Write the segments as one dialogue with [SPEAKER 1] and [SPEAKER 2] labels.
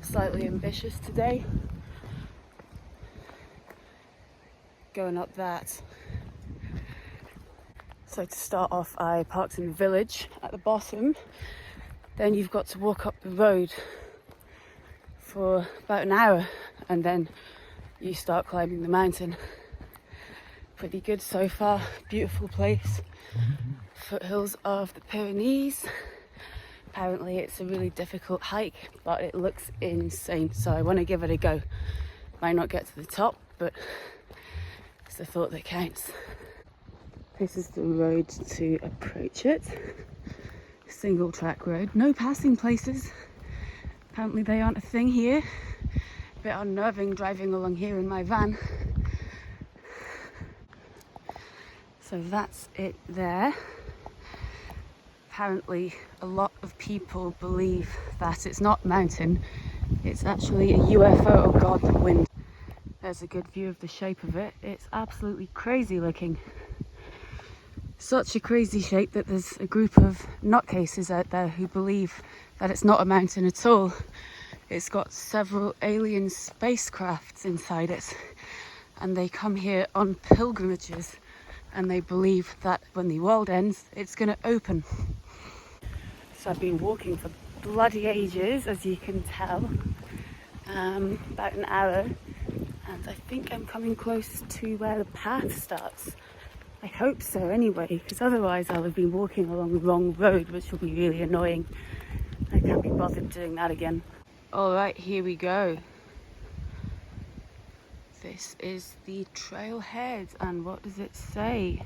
[SPEAKER 1] slightly ambitious today. Going up that. So to start off, I parked in the village at the bottom. Then you've got to walk up the road for about an hour and then you start climbing the mountain. Pretty good so far, beautiful place. Foothills of the Pyrenees. Apparently it's a really difficult hike, but it looks insane, so I want to give it a go. Might not get to the top, but it's the thought that counts. This is the road to approach it. Single track road, no passing places. Apparently they aren't a thing here. A bit unnerving driving along here in my van. So that's it there. Apparently a lot of people believe that it's not mountain, it's actually a UFO. Oh god, the wind. There's a good view of the shape of it. It's absolutely crazy looking. Such a crazy shape that there's a group of nutcases out there who believe that it's not a mountain at all. It's got several alien spacecrafts inside it, and they come here on pilgrimages, and they believe that when the world ends, it's going to open. So I've been walking for bloody ages, as you can tell, about an hour, and I think I'm coming close to where the path starts. I hope so anyway, because otherwise I'll have been walking along the wrong road, which will be really annoying. I can't be bothered doing that again. Alright, here we go. This is the trailhead, and what does it say?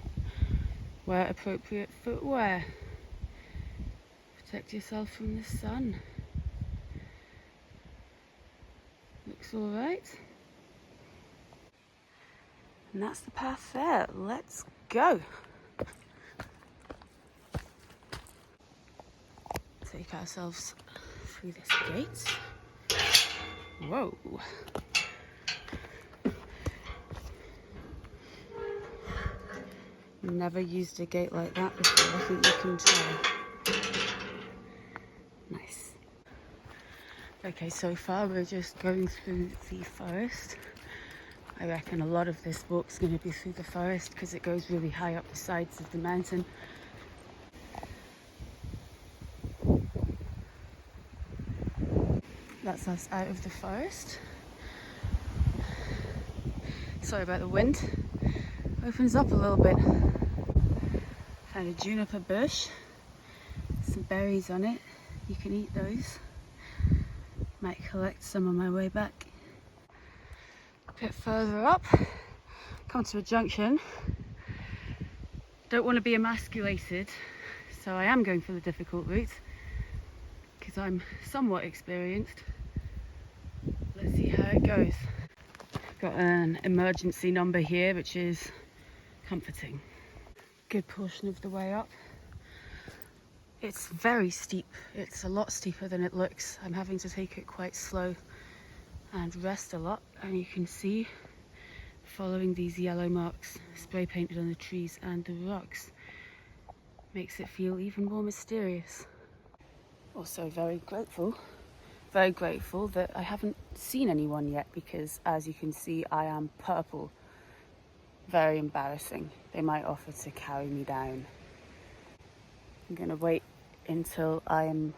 [SPEAKER 1] Wear appropriate footwear. Protect yourself from the sun. Looks alright. And that's the path there. Let's go. Take ourselves through this gate. Whoa. Never used a gate like that before, I think you can tell. Nice. Okay, so far we're just going through the forest. I reckon a lot of this walk's going to be through the forest because it goes really high up the sides of the mountain. That's us out of the forest. Sorry about the wind. Opens up a little bit. Found a juniper bush. Some berries on it. You can eat those. Might collect some on my way back. A bit further up, come to a junction. Don't want to be emasculated, so I am going for the difficult route because I'm somewhat experienced. Let's see how it goes. Got an emergency number here, which is comforting. Good portion of the way up. It's very steep. It's a lot steeper than it looks. I'm having to take it quite slow and rest a lot, and you can see following these yellow marks spray painted on the trees and the rocks makes it feel even more mysterious. Also very grateful that I haven't seen anyone yet, because as you can see I am purple. Very embarrassing. They might offer to carry me down. I'm gonna wait until I am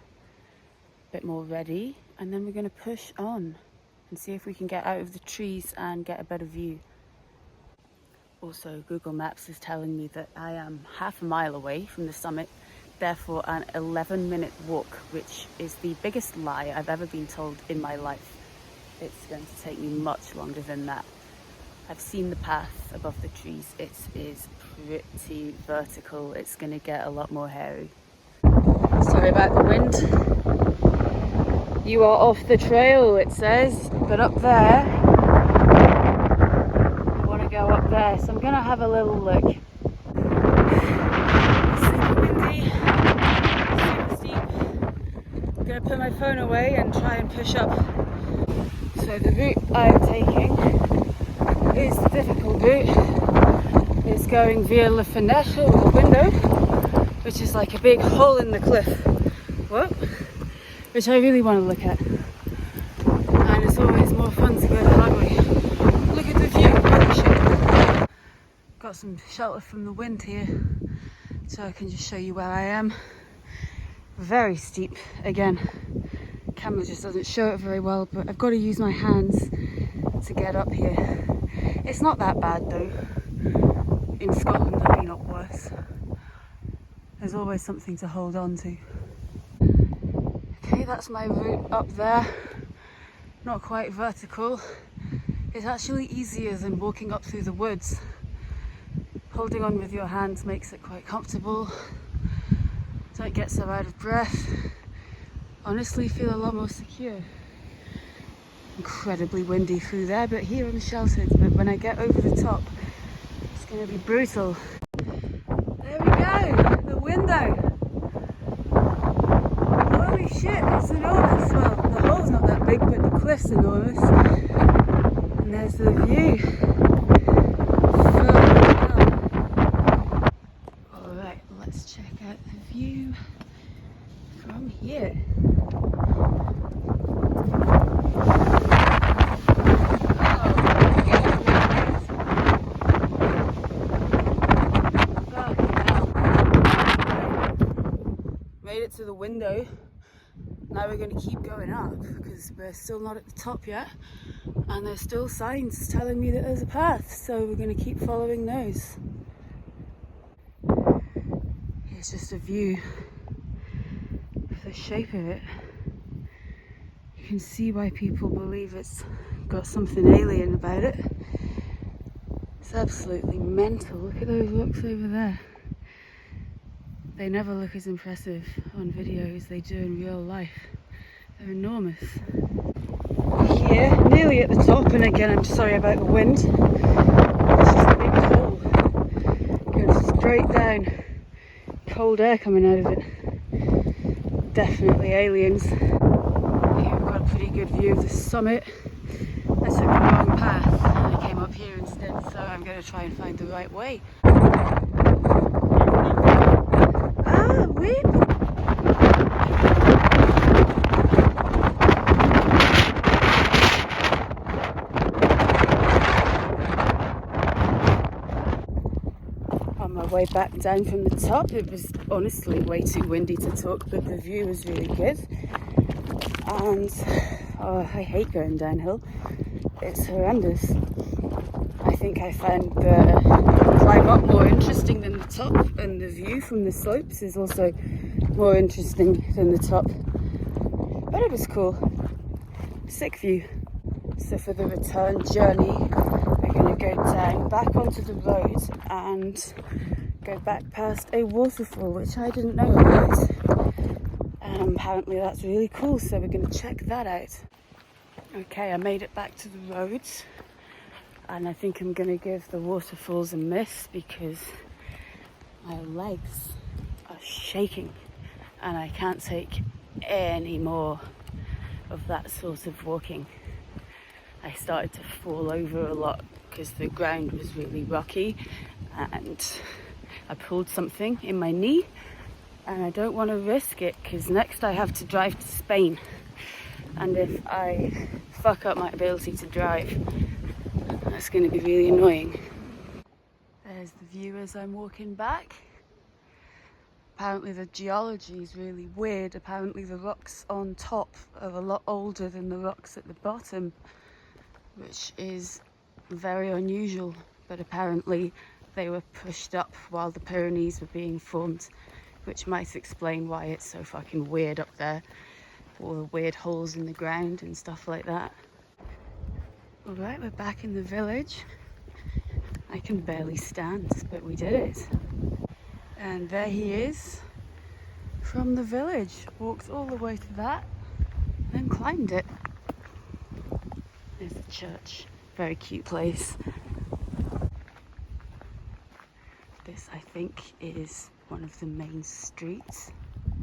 [SPEAKER 1] a bit more ready, and then we're gonna push on and see if we can get out of the trees and get a better view. Also, Google Maps is telling me that I am half a mile away from the summit, therefore an 11-minute walk, which is the biggest lie I've ever been told in my life. It's going to take me much longer than that. I've seen the path above the trees. It is pretty vertical. It's going to get a lot more hairy. Sorry about the wind. You are off the trail, it says, but up there, I want to go up there, so I'm going to have a little look. Super windy, super steep. I'm going to put my phone away and try and push up. So the route I'm taking is the difficult route. It's going via La Fenêtre, or the window, which is like a big hole in the cliff. Whoa. Which I really want to look at. and it's always more fun to go the hard way. Look at the view, holy shit. Got some shelter from the wind here, so I can just show you where I am. Very steep again. Camera just doesn't show it very well, but I've got to use my hands to get up here. It's not that bad though. In Scotland I've been up worse. There's always something to hold on to. Okay, that's my route up there. Not quite vertical. It's actually easier than walking up through the woods. Holding on with your hands makes it quite comfortable. Don't get so out of breath. Honestly, feel a lot more secure. Incredibly windy through there, but here I'm sheltered. But when I get over the top, it's going to be brutal. There we go, the window. Holy shit, it's enormous. Well, the hole's not that big, but the cliff's enormous. And there's the view. Alright, let's check out the view from here. Made it to the window. Now we're going to keep going up because we're still not at the top yet, and there's still signs telling me that there's a path, so we're going to keep following those. Here's just a view of the shape of it. You can see why people believe it's got something alien about it. It's absolutely mental. Look at those rocks over there. They never look as impressive on video as they do in real life. They're enormous. Here, nearly at the top, and again I'm sorry about the wind. It's just a big hole. Goes straight down. Cold air coming out of it. Definitely aliens. Here we've got a pretty good view of the summit. I took the wrong path and I came up here instead, so I'm going to try and find the right way. Whip! On my way back down from the top, it was honestly way too windy to talk, but the view was really good. And I hate going downhill. It's horrendous. I think I found the climb up more interesting than the top, and the view from the slopes is also more interesting than the top. But it was cool. Sick view. So for the return journey, we're going to go down back onto the road and go back past a waterfall, which I didn't know about. And apparently that's really cool, so we're going to check that out. Okay, I made it back to the roads. And I think I'm going to give the waterfalls a miss because my legs are shaking and I can't take any more of that sort of walking. I started to fall over a lot because the ground was really rocky and I pulled something in my knee, and I don't want to risk it because next I have to drive to Spain, and if I fuck up my ability to drive, that's going to be really annoying. There's the view as I'm walking back. Apparently the geology is really weird. Apparently the rocks on top are a lot older than the rocks at the bottom, which is very unusual, but apparently they were pushed up while the Pyrenees were being formed, which might explain why it's so fucking weird up there. All the weird holes in the ground and stuff like that. Alright, we're back in the village. I can barely stand, but we did it. And there he is from the village. Walked all the way to that, then climbed it. There's the church. Very cute place. This, I think, is one of the main streets.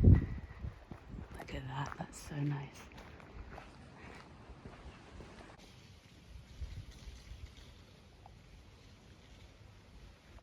[SPEAKER 1] Look at that, that's so nice.